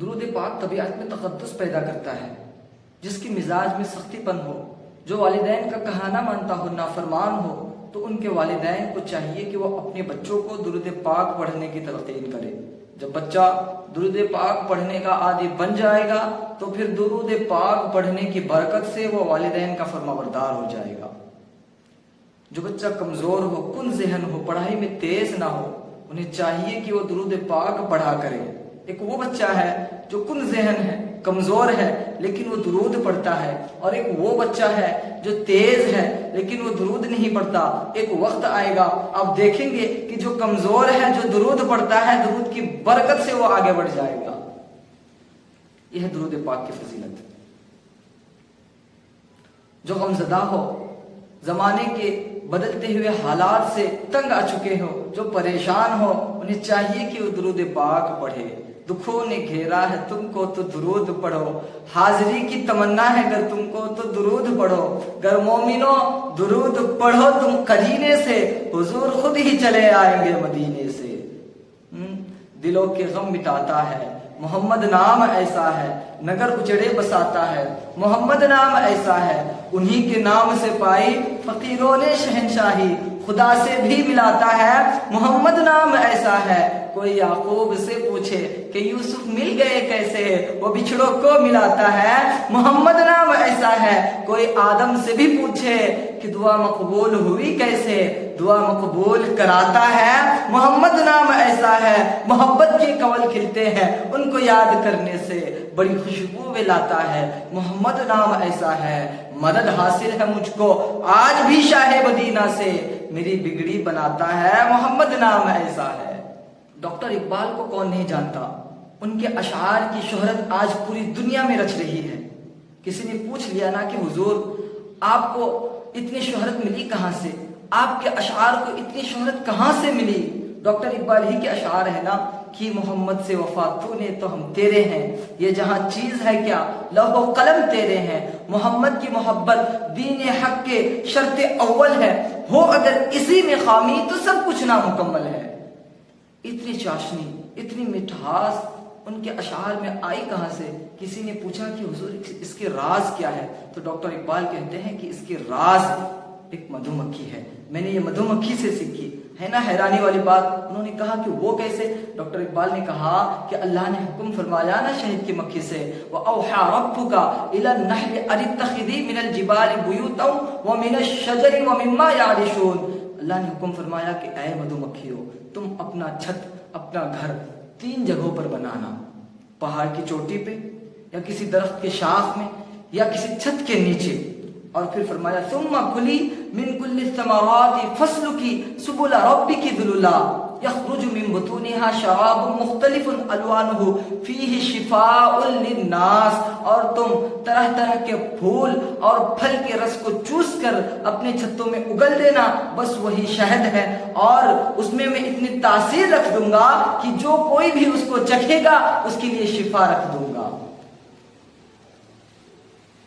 درود پاک طبیعت میں تقدس پیدا کرتا ہے، جس کی مزاج میں سختی پن ہو، جو والدین کا کہانا مانتا ہو، نافرمان ہو، تو ان کے والدین کو چاہیے کہ وہ اپنے بچوں کو درود پاک پڑھنے کی تلقین کرے۔ جب بچہ درود پاک پڑھنے کا عادی بن جائے گا تو پھر درود پاک پڑھنے کی برکت سے وہ والدین کا فرمانبردار ہو جائے گا۔ جو بچہ کمزور ہو، کن ذہن ہو، پڑھائی میں تیز نہ ہو، انہیں چاہیے کہ وہ درود پاک پڑھا کرے۔ ایک وہ بچہ ہے جو کن ذہن ہے، کمزور ہے، لیکن وہ درود پڑھتا ہے، اور ایک وہ بچہ ہے جو تیز ہے لیکن وہ درود نہیں پڑھتا۔ ایک وقت آئے گا آپ دیکھیں گے کہ جو کمزور ہے، جو درود پڑھتا ہے، درود کی برکت سے وہ آگے بڑھ جائے گا۔ یہ ہے درود پاک کی فضیلت۔ جو غمزدہ ہو، زمانے کے بدلتے ہوئے حالات سے تنگ آ چکے ہو، جو پریشان ہو، انہیں چاہیے کہ وہ درود پاک پڑھے۔ دکھوں نے گھیرا ہے تم کو تو درود پڑھو، حاضری کی تمنا ہے گر تم کو تو درود پڑھو، گر مومنو درود پڑھو تم قرینے سے، حضور خود ہی چلے آئیں گے مدینے سے۔ دلوں کے غم مٹاتا ہے محمد نام ایسا ہے، نگر اجڑے بساتا ہے محمد نام ایسا ہے، انہی کے نام سے پائی فقیروں نے شہنشاہی، خدا سے بھی ملاتا ہے محمد نام ایسا ہے۔ کوئی یعقوب سے پوچھے کہ یوسف مل گئے کیسے، وہ بچھڑوں کو ملاتا ہے محمد نام ایسا ہے۔ کوئی آدم سے بھی پوچھے کہ دعا مقبول ہوئی کیسے، دعا مقبول کراتا ہے محمد نام ایسا ہے۔ محبت کے کنول کھلتے ہیں ان کو یاد کرنے سے، بڑی خوشبو میں لاتا ہے محمد نام ایسا ہے۔ مدد حاصل ہے مجھ کو آج بھی شاہ مدینہ سے، میری بگڑی بناتا ہے محمد نام ایسا ہے۔ ڈاکٹر اقبال کو کون نہیں جانتا، ان کے اشعار کی شہرت آج پوری دنیا میں رچ رہی ہے۔ کسی نے پوچھ لیا نا کہ حضور آپ کو اتنی شہرت ملی کہاں سے، آپ کے اشعار کو اتنی شہرت کہاں سے ملی؟ ڈاکٹر اقبال ہی کے اشعار ہے نا کہ محمد سے وفا تو نے تو ہم تیرے ہیں، یہ جہاں چیز ہے کیا لوح و قلم تیرے ہیں، محمد کی محبت دین حق کے شرط اول ہے، ہو اگر اسی میں خامی تو سب کچھ نامکمل ہے۔ اتنی چاشنی، اتنی مٹھاس ان کے اشعار میں آئی کہاں سے؟ کسی نے پوچھا کہ حضور اس کے راز کیا ہے، تو ڈاکٹر اقبال کہتے ہیں کہ اس کے راز ایک مدھو مکھی ہے، میں نے یہ مدھو مکھی سے سیکھی ہے نا۔ حیرانی والی بات، انہوں نے کہا کہ وہ کیسے؟ ڈاکٹر اقبال نے کہا کہ اللہ نے حکم فرمایا نا شہد کی مکھی سے، وَأَوْحَى رَبُّكَ إِلَى النَّحْلِ أَنِ اتَّخِذِي مِنَ الْجِبَالِ بُيُوتًا وَمِنَ الشَّجَرِ وَمِمَّا يَعْرِشُونَ۔ اللہ نے حکم فرمایا کہ اے مدھو مکھیو، تم اپنا چھت، اپنا گھر 3 جگہوں پر بنانا، پہاڑ کی چوٹی پہ، یا کسی درخت کے شاخ میں، یا کسی چھت کے نیچے۔ اور پھر فرمایا ثم کلی من کل الثمرات فاسلکی سبل ربک ذللا یخرج من بطونها شراب مختلف الوانہ فیہ شفاء للناس۔ اور تم طرح طرح کے پھول اور پھل کے رس کو چوس کر اپنے چھتوں میں اگل دینا، بس وہی شہد ہے، اور اس میں اتنی تاثیر رکھ دوں گا کہ جو کوئی بھی اس کو چکھے گا اس کے لیے شفا رکھ دوں گا۔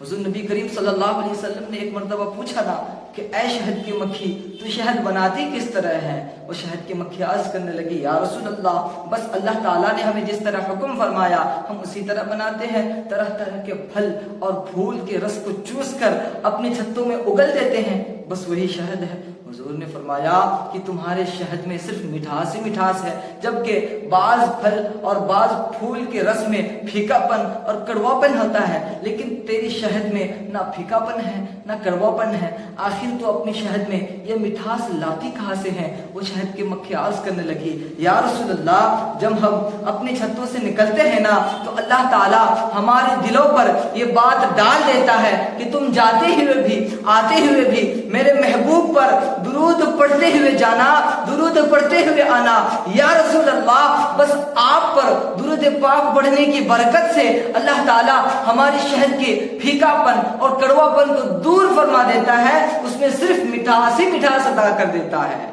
حضور نبی کریم صلی اللہ علیہ وسلم نے ایک مرتبہ پوچھا نا کہ اے شہد کی مکھی تو شہد بناتی کس طرح ہے؟ وہ شہد کی مکھی عرض کرنے لگی یا رسول اللہ، بس اللہ تعالیٰ نے ہمیں جس طرح حکم فرمایا ہم اسی طرح بناتے ہیں، طرح طرح کے پھل اور پھول کے رس کو چوس کر اپنے چھتوں میں اگل دیتے ہیں، بس وہی شہد ہے۔ حضور نے فرمایا کہ تمہارے شہد میں صرف مٹھاس ہی مٹھاس ہے، جبکہ بعض پھل اور بعض پھول کے رس میں پھیکا پن اور کڑوا پن ہوتا ہے، لیکن تیری شہد میں نہ پھیکا پن ہے نہ کڑوا پن ہے، آخر تو اپنی شہد میں یہ مٹھاس لاتی کہاں سے ہے؟ وہ شہد کی مکھی عرض کرنے لگی یا رسول اللہ، جب ہم اپنی چھتوں سے نکلتے ہیں نا تو اللہ تعالیٰ ہمارے دلوں پر یہ بات ڈال دیتا ہے کہ تم جاتے ہوئے بھی آتے ہوئے بھی میرے محبوب پر درود پڑھتے ہوئے جانا، درود پڑھتے ہوئے آنا۔ یا رسول اللہ، بس آپ پر درود پاک پڑھنے کی برکت سے اللہ تعالیٰ ہماری شہد کے پھیکا پن اور کڑوا پن کو دور فرما دیتا ہے، اس میں صرف مٹھاس ہی مٹھاس عطا کر دیتا ہے۔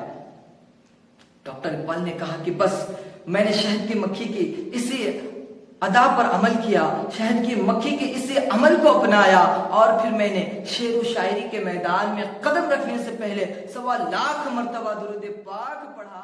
ڈاکٹر اقبال نے کہا کہ بس میں نے شہد کی مکھی کی اسی ادا پر عمل کیا، شہد کی مکھی کے اسی عمل کو اپنایا، اور پھر میں نے شعر و شاعری کے میدان میں قدم رکھنے سے پہلے 1.25 لاکھ مرتبہ درود پاک پڑھا۔